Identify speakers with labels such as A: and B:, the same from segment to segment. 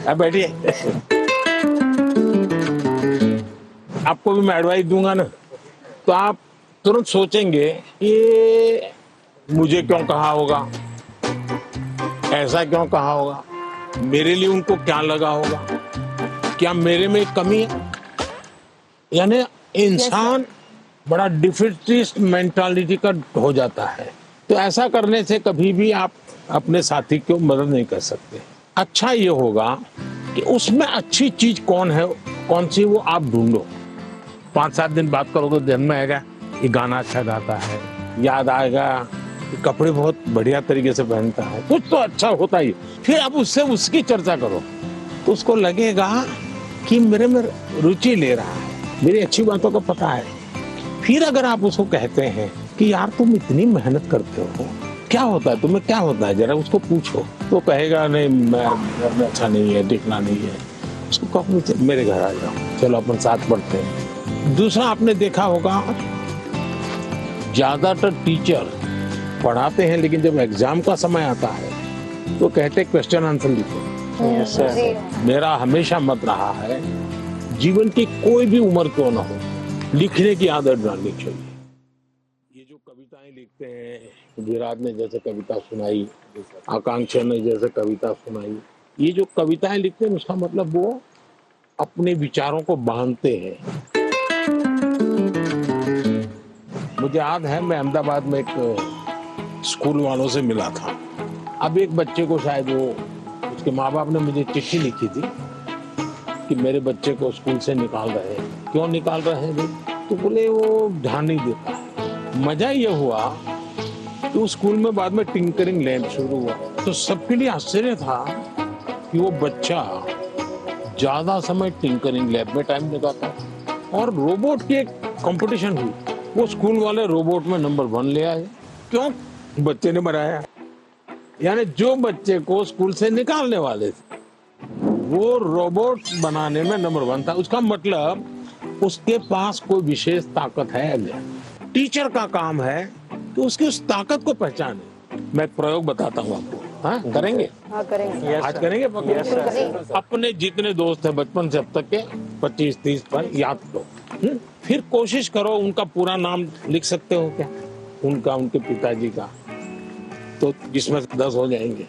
A: अब बैठिए। आपको भी मैं एडवाइस दूंगा ना, तो आप तुरंत सोचेंगे ये मुझे क्यों कहा होगा, ऐसा क्यों कहा होगा, मेरे लिए उनको क्या लगा होगा, क्या मेरे में कमी है। यानी इंसान बड़ा डिफिटिस्ट मेंटालिटी का हो जाता है। तो ऐसा करने से कभी भी आप अपने साथी को मदद नहीं कर सकते। अच्छा ये होगा कि उसमें अच्छी चीज कौन है, कौन सी, वो आप ढूंढो। 5-7 दिन बात करोगे, ध्यान में आएगा ये गाना अच्छा गाता है, याद आएगा ये कपड़े बहुत बढ़िया तरीके से पहनता है, कुछ तो अच्छा होता ही। फिर आप उससे उसकी चर्चा करो तो उसको लगेगा कि मेरे में रुचि ले रहा है, मेरी अच्छी बातों को पता है। फिर अगर आप उसको कहते हैं कि यार तुम इतनी मेहनत करते हो, क्या होता है तुम्हें, क्या होता है, जरा उसको पूछो, तो कहेगा नहीं मैं अच्छा नहीं है, दिखना नहीं है। उसको कहो मेरे घर आ जाओ, चलो अपन साथ पढ़ते हैं। दूसरा, आपने देखा होगा ज्यादातर टीचर पढ़ाते हैं, लेकिन जब एग्जाम का समय आता है तो कहते क्वेश्चन आंसर लिखो। मेरा हमेशा मत रहा है, जीवन की कोई भी उम्र क्यों ना हो, लिखने की आदत डालनी चाहिए। ये जो कविताएं लिखते हैं, विराट ने जैसे कविता सुनाई, आकांक्षा ने जैसे कविता सुनाई, ये जो कविताएं लिखते हैं उसका मतलब वो अपने विचारों को बांधते हैं। मुझे याद है, मैं अहमदाबाद में एक स्कूल वालों से मिला था। अब एक बच्चे को शायद वो, उसके माँ बाप ने मुझे चिट्ठी लिखी थी कि मेरे बच्चे को स्कूल से निकाल रहे हैं। क्यों निकाल रहे हैं भाई? तो बोले वो ध्यान नहीं देता है। मजा ये हुआ कि उस स्कूल में बाद में टिंकरिंग लैब शुरू हुआ, तो सबके लिए आश्चर्य था कि वो बच्चा ज्यादा समय टिंकरिंग लैब में टाइम लगाता। और रोबोट की एक कंपटीशन हुई, वो स्कूल वाले रोबोट में नंबर 1 ले आए। क्यों? बच्चे ने बनाया। यानी जो बच्चे को स्कूल से निकालने वाले थे वो रोबोट बनाने में नंबर 1 था। उसका मतलब उसके पास कोई विशेष ताकत है। टीचर का काम है कि उसकी उस ताकत को पहचाने। मैं एक प्रयोग बताता हूँ आपको। हाँ, करेंगे?
B: हाँ, करेंगे।
A: आज करेंगे? अपने जितने दोस्त हैं बचपन से अब तक के 25-30 पर याद करो। फिर कोशिश करो उनका पूरा नाम लिख सकते हो क्या, उनका, उनके पिताजी का, तो जिसमें 10 हो जाएंगे।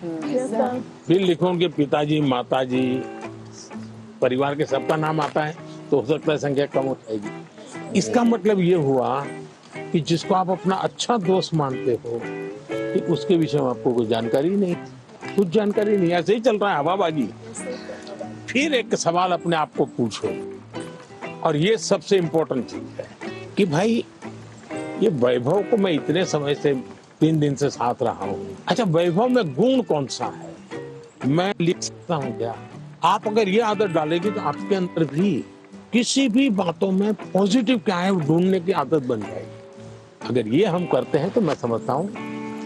A: फिर लिखो उनके पिताजी, माताजी, परिवार के सबका नाम आता है तो हो सकता है संख्या कम हो जाएगी। इसका मतलब ये हुआ कि जिसको आप अपना अच्छा दोस्त मानते हो कि उसके विषय में आपको कोई जानकारी नहीं, कुछ जानकारी नहीं, ऐसे ही चल रहा है हवाबाजी। फिर एक सवाल अपने आप को पूछो, और ये सबसे इम्पोर्टेंट चीज है कि भाई ये वैभव को मैं इतने समय से 3 दिन से साथ रहा हूँ, अच्छा वैभव में गुण कौन सा है, मैं लिख सकता हूँ क्या? आप अगर ये आदत डालेगी तो आपके अंदर भी किसी भी बातों में पॉजिटिव क्या है ढूंढने की आदत बन जाएगी। अगर ये हम करते हैं तो मैं समझता हूँ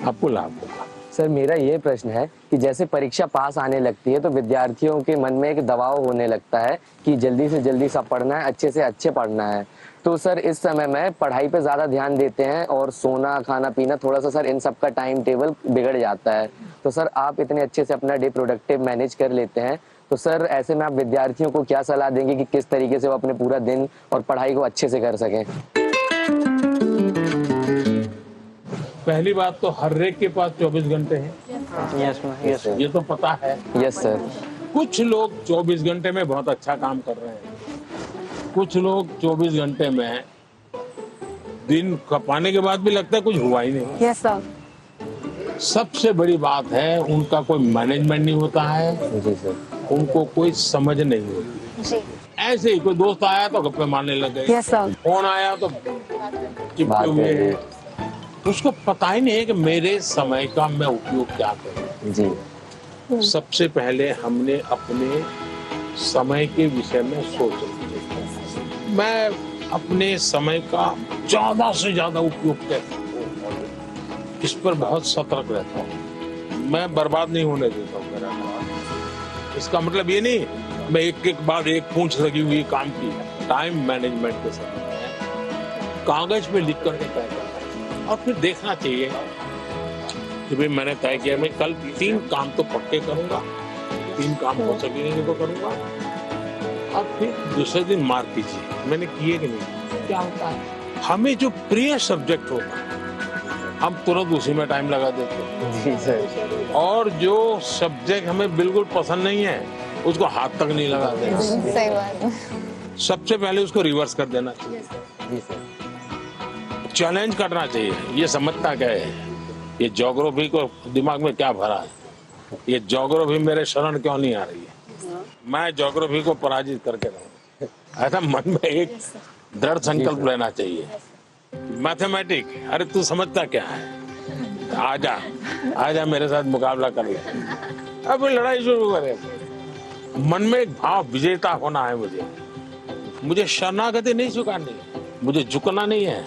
A: आपको लाभ होगा।
C: सर, मेरा ये प्रश्न है कि जैसे परीक्षा पास आने लगती है तो विद्यार्थियों के मन में एक दबाव होने लगता है कि जल्दी से जल्दी सब पढ़ना है, अच्छे से अच्छे पढ़ना है। तो सर इस समय में पढ़ाई पे ज़्यादा ध्यान देते हैं और सोना, खाना पीना, थोड़ा सा सर इन सब का टाइम टेबल बिगड़ जाता है। तो सर आप इतने अच्छे से अपना डे प्रोडक्टिव मैनेज कर लेते हैं, तो सर ऐसे में आप विद्यार्थियों को क्या सलाह देंगे कि किस तरीके से वो अपने पूरा दिन और पढ़ाई को अच्छे से कर सकें?
A: पहली बात तो हर एक के पास 24 घंटे हैं।
C: यस
A: ये तो पता है।
C: Yes sir.
A: कुछ लोग 24 घंटे में बहुत अच्छा काम कर रहे हैं, कुछ लोग 24 घंटे में दिन खपाने के बाद भी लगता है कुछ हुआ ही नहीं।
B: Yes sir.
A: सबसे बड़ी बात है उनका कोई मैनेजमेंट नहीं होता है।
C: जी सर।
A: उनको कोई समझ नहीं होती
B: जी।
A: ऐसे ही कोई दोस्त आया तो गप्पे मारने लग गए,
B: यस सर।
A: फोन आया तो चिपके
C: बात
A: हुए
C: है।
A: हैं। उसको पता ही नहीं है कि मेरे समय का मैं उपयोग क्या करूं।
C: जी।
A: सबसे पहले हमने अपने समय के विषय में सोचना चाहिए। मैं अपने समय का ज्यादा से ज्यादा उपयोग कैसे करूं, इस पर बहुत सतर्क रहता हूँ। मैं बर्बाद नहीं होने देता हूँ मेरा काम। इसका मतलब ये नहीं मैं एक एक बाद एक पूंछ लगी हुई काम की। टाइम मैनेजमेंट के समय में कागज पे लिख करके तय करना और फिर देखना चाहिए कि भाई मैंने तय किया मैं कल 3 काम तो पक्के करूंगा, 3 काम हो सकेंगे तो करूंगा। अब फिर दूसरे दिन मार कीजिए, मैंने किए कि नहीं। क्या होता है, हमें जो प्रिय सब्जेक्ट होता है हम तुरंत उसी में टाइम लगा देते हैं,
C: जी सर।
A: और जो सब्जेक्ट हमें बिल्कुल पसंद नहीं है उसको हाथ तक नहीं लगाते।
B: सही बात है।
A: सबसे पहले उसको रिवर्स कर देना चाहिए,
C: जी सर।
A: चैलेंज करना चाहिए। ये समझता क्या है, ये ज्योग्राफी को दिमाग में क्या भरा है, ये ज्योग्राफी मेरे शरण क्यों नहीं आ रही है, मैं ज्योग्राफी को पराजित करके रहूं। ऐसा मन में एक दृढ़ संकल्प लेना चाहिए। मैथमेटिक, अरे तू समझता क्या है, आजा आजा मेरे साथ मुकाबला कर ले, अब लड़ाई शुरू करे। मन में एक भाव विजेता होना है, मुझे शरणागति नहीं स्वीकारनी है, मुझे झुकना नहीं है।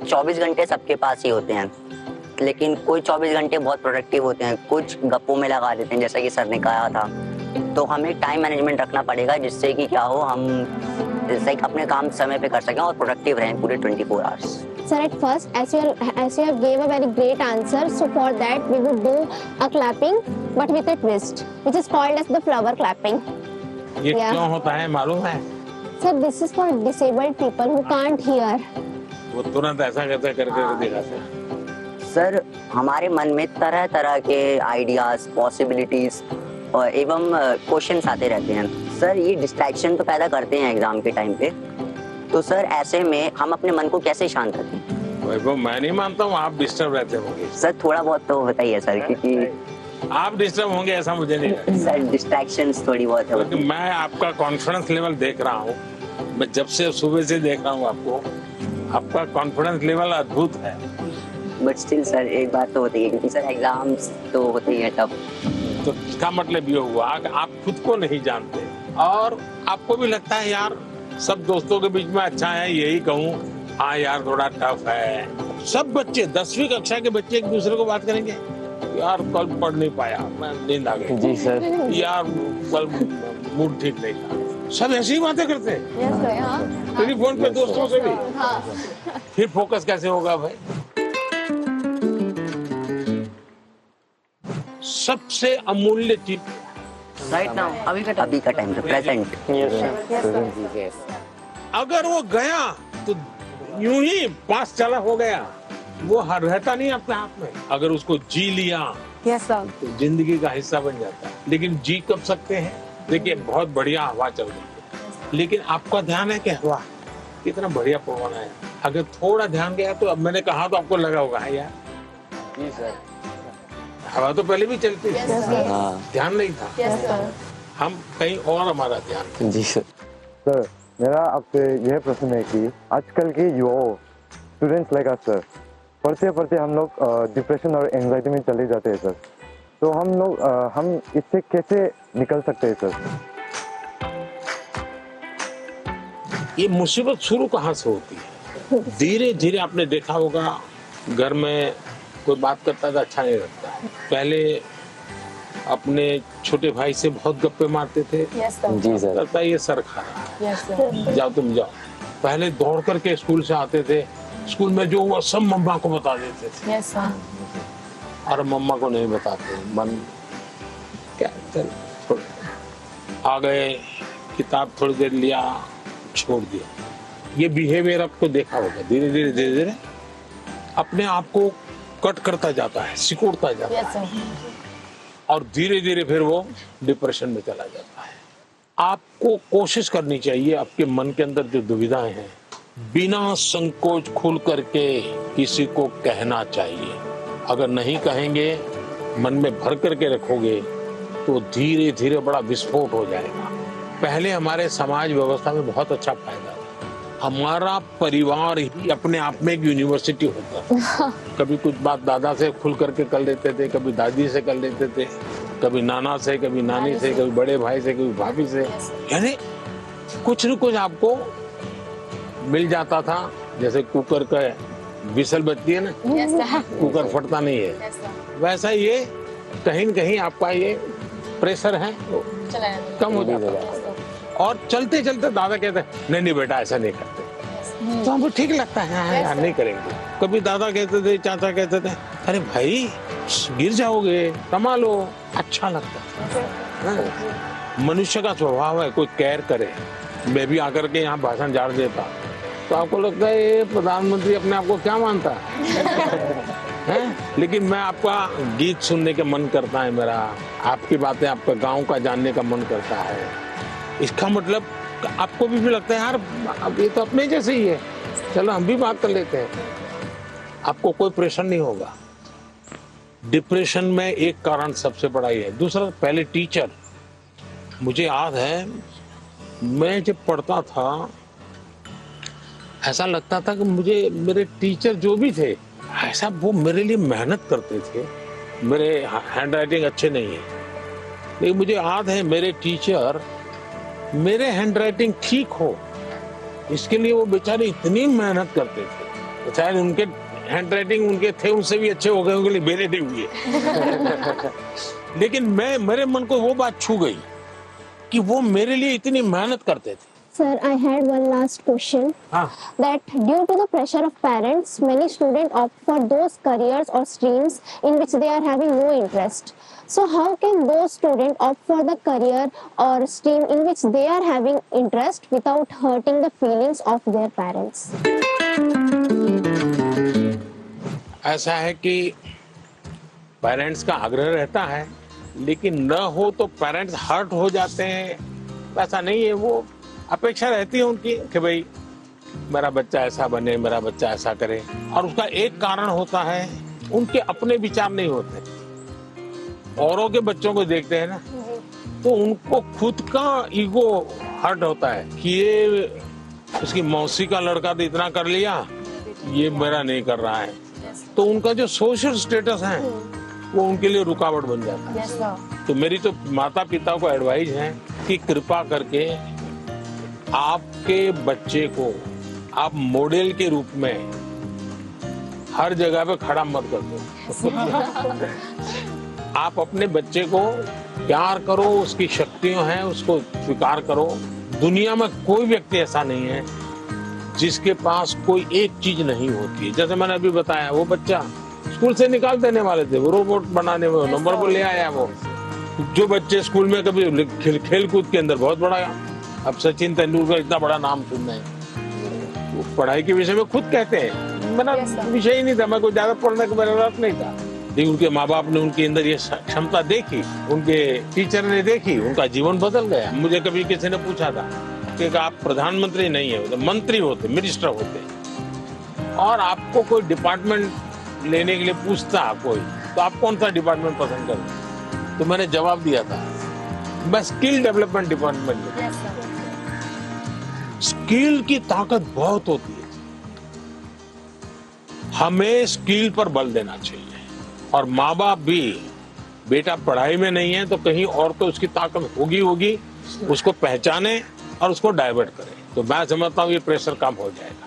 D: 24 घंटे सबके पास ही होते हैं, लेकिन कोई 24 घंटे बहुत प्रोडक्टिव होते हैं, कुछ गप्पों में लगा देते हैं, जैसा कि सर ने कहा था। तो हमें टाइम मैनेजमेंट रखना पड़ेगा, जिससे कि क्या हो, हम जैसे अपने काम समय पे कर सकें और प्रोडक्टिव रहें पूरे 24 hours.
B: Sir, at first, as you have gave a very great answer, so for that we would do a clapping, but with a twist, which is called as the flower clapping.
A: ये
B: Yeah.
A: क्यों होता है मालूम है?
B: Sir, this is for disabled people who can't hear.
A: वो तुरंत ऐसा करके दिखाते हैं।
D: सर, हमारे मन में तरह तरह के आइडियाज, पॉसिबिलिटीज और एवं क्वेश्चंस आते रहते हैं। सर, ये डिस्ट्रैक्शन तो पैदा करते हैं एग्जाम के टाइम पे। तो सर, ऐसे में हम अपने मन को कैसे शांत रखें?
A: वैभव, मैं नहीं मानता हूँ आप डिस्टर्ब रहते होंगे।
D: सर, थोड़ा बहुत तो बताइए सर, क्योंकि
A: आप डिस्टर्ब होंगे ऐसा मुझे नहीं लगता,
D: सर डिस्ट्रैक्शंस थोड़ी बहुत है।
A: क्योंकि मैं आपका कॉन्फिडेंस लेवल देख रहा हूँ। मैं जब से सुबह से देख रहा हूँ आपको, आपका कॉन्फिडेंस लेवल अद्भुत है।
D: बट स्टिल सर, एक बात तो होती है, क्योंकि सर एग्जाम्स तो होते ही है तब।
A: तो इसका मतलब ये हुआ कि आप खुद को नहीं जानते, और आपको भी लगता है यार सब दोस्तों के बीच में अच्छा है, यही कहूँ हाँ यार थोड़ा टफ है। सब बच्चे 10वीं कक्षा के बच्चे एक दूसरे को बात करेंगे, यार कल पढ़ नहीं पाया, मैं नींद आ गई,
C: जी सर।
A: यार कल मूड ठीक नहीं था। सब ऐसी ही बातें करते हैं
B: Yes, sir. हाँ.
A: टेलीफोन पे दोस्तों से भी।
B: हाँ.
A: फिर फोकस कैसे होगा भाई? सबसे अमूल्य चीज
D: राइट नाउ, अभी का टाइम, प्रेजेंट।
A: अगर वो गया तो यूं ही पास चला हो गया, वो रहता नहीं अपने हाथ में। अगर उसको जी लिया
B: Yes, sir.
A: तो जिंदगी का हिस्सा बन जाता है। लेकिन जी कब सकते हैं? देखिए बहुत बढ़िया हवा चल रही है, लेकिन आपका ध्यान है कि हवा कितना बढ़िया पवन है। अगर थोड़ा ध्यान गया तो, अब मैंने कहा तो आपको लगा होगा यार
C: जी सर।
A: हवा तो पहले भी चलती थी,
B: Yes, sir.
C: हाँ
A: ध्यान नहीं था।
B: Yes, sir.
A: हम कहीं और हमारा ध्यान था।
C: जी सर।
E: सर, मेरा आपसे यह प्रश्न है कि आजकल के युवाओं, स्टूडेंट्स लाइक अस सर, पढ़ते पढ़ते हम लोग डिप्रेशन और एंजाइटी में चले जाते हैं सर। तो हम इससे कैसे निकल सकते हैं सर?
A: ये मुसीबत शुरू कहाँ से होती है? धीरे धीरे आपने देखा होगा, घर में कोई बात करता था अच्छा नहीं लगता। पहले अपने छोटे भाई से बहुत गप्पे मारते थे,
B: Yes, sir.
C: जी सर।
A: लगता है ये सर खा रहा है,
B: Yes, sir.
A: जाओ तुम जाओ। पहले दौड़ करके स्कूल से आते थे, स्कूल में जो हुआ सब मम्मा को बता देते थे,
B: Yes, sir.
A: और मम्मा को नहीं बताते। मन क्या, चल छोड़, आ गए, किताब थोड़ी देर लिया, छोड़ दिया। ये बिहेवियर आपको देखा होगा, धीरे धीरे अपने आप को कट करता जाता है, सिकुड़ता जाता
B: Yes,
A: है,
B: sir.
A: और धीरे धीरे फिर वो डिप्रेशन में चला जाता है। आपको कोशिश करनी चाहिए, आपके मन के अंदर जो दुविधाएं हैं, बिना संकोच खुल करके किसी को कहना चाहिए। अगर नहीं कहेंगे, मन में भर करके रखोगे, तो धीरे धीरे बड़ा विस्फोट हो जाएगा। पहले हमारे समाज व्यवस्था में बहुत अच्छा फायदा था। हमारा परिवार ही अपने आप में एक यूनिवर्सिटी होता था। कभी कुछ बात दादा से खुल करके कर लेते थे, कभी दादी से कर लेते थे, कभी नाना से, कभी नानी से, कभी बड़े भाई से, कभी भाभी से। यानी कुछ न कुछ आपको मिल जाता था। जैसे कुकर का विसल बजती है ना,
B: Yes, sir.
A: कुकर फटता नहीं है,
B: Yes, sir.
A: वैसा ये कहीं न कहीं आपका ये प्रेशर है वो
B: चलाया नहीं.
A: कम हो जाता है।
B: Yes, sir.
A: और चलते चलते दादा कहते हैं नहीं नहीं बेटा ऐसा नहीं करते, तो हमको ठीक लगता है, हाँ यार नहीं करेंगे। कभी दादा कहते थे, चाचा कहते थे अरे भाई गिर जाओगे, कमा लो, अच्छा लगता है। हाँ। मनुष्य का स्वभाव है कोई केयर करे। मैं भी आकर के यहाँ भाषण झाड़ देता तो आपको लगता है ये प्रधानमंत्री अपने आप को क्या मानता है? लेकिन मैं आपका गीत सुनने का मन करता है मेरा, आपकी बातें, आपका गांव का जानने का मन करता है। इसका मतलब आपको भी लगता है यार अब ये तो अपने जैसे ही है, चलो हम भी बात कर लेते हैं। आपको कोई प्रेशर नहीं होगा। डिप्रेशन में एक कारण सबसे बड़ा ही है। दूसरा, पहले टीचर, मुझे याद है मैं जब पढ़ता था ऐसा लगता था कि मुझे मेरे टीचर जो भी थे ऐसा वो मेरे लिए मेहनत करते थे। मेरे हैंड राइटिंग अच्छे नहीं है लेकिन मुझे याद है मेरे टीचर मेरे हैंड राइटिंग ठीक हो इसके लिए वो बेचारे इतनी मेहनत करते थे। तो शायद उनके हैंड राइटिंग उनके थे उनसे भी अच्छे हो गए होंगे, मेरे नहीं हुए। लेकिन मेरे मन को वो बात छू गई कि वो मेरे लिए इतनी मेहनत करते थे।
B: Sir, I had one last question. That due to the pressure of parents, many students opt for those careers or streams in which they are having no interest. So how can those students opt for the career or stream in which they are having interest without hurting the feelings of their parents?
A: ऐसा है कि parents का आग्रह रहता है लेकिन न हो तो पेरेंट्स हर्ट हो जाते हैं। ऐसा नहीं है, वो अपेक्षा रहती है उनकी कि भाई मेरा बच्चा ऐसा बने, मेरा बच्चा ऐसा करे। और उसका एक कारण होता है उनके अपने विचार नहीं होते। औरों के बच्चों को देखते हैं ना तो उनको खुद का ईगो हर्ट होता है कि ये उसकी मौसी का लड़का तो इतना कर लिया, ये मेरा नहीं कर रहा है। तो उनका जो सोशल स्टेटस है वो उनके लिए रुकावट बन जाता है। तो मेरी तो माता पिता को एडवाइस है कि कृपा करके आपके बच्चे को आप मॉडल के रूप में हर जगह पे खड़ा मत कर दो। आप अपने बच्चे को प्यार करो, उसकी शक्तियां हैं उसको स्वीकार करो। दुनिया में कोई व्यक्ति ऐसा नहीं है जिसके पास कोई एक चीज नहीं होती है। जैसे मैंने अभी बताया वो बच्चा स्कूल से निकाल देने वाले थे, वो रोबोट बनाने में नंबर पर ले आया। वो जो बच्चे स्कूल में कभी खेल कूद के अंदर बहुत बड़ा, अब सचिन तेंदुलकर इतना बड़ा नाम सुन रहे हैं, वो पढ़ाई के विषय में खुद कहते हैं मेरा विषय ही नहीं था, मैं कोई ज्यादा पढ़ने का मेरा रस नहीं था। लेकिन उनके माँ बाप ने उनके अंदर ये क्षमता देखी, उनके टीचर ने देखी, उनका जीवन बदल गया। मुझे कभी किसी ने पूछा था कि आप प्रधानमंत्री नहीं है, तो मंत्री होते, मिनिस्टर होते और आपको कोई डिपार्टमेंट लेने के लिए पूछता कोई, तो आप कौन सा डिपार्टमेंट पसंद करें? तो मैंने जवाब दिया था मैं स्किल डेवलपमेंट डिपार्टमेंट। स्किल की ताकत बहुत होती है, हमें स्किल पर बल देना चाहिए। और माँ बाप भी, बेटा पढ़ाई में नहीं है तो कहीं और तो उसकी ताकत होगी, उसको पहचाने और उसको डाइवर्ट करें। तो मैं समझता हूँ ये प्रेशर कम हो जाएगा।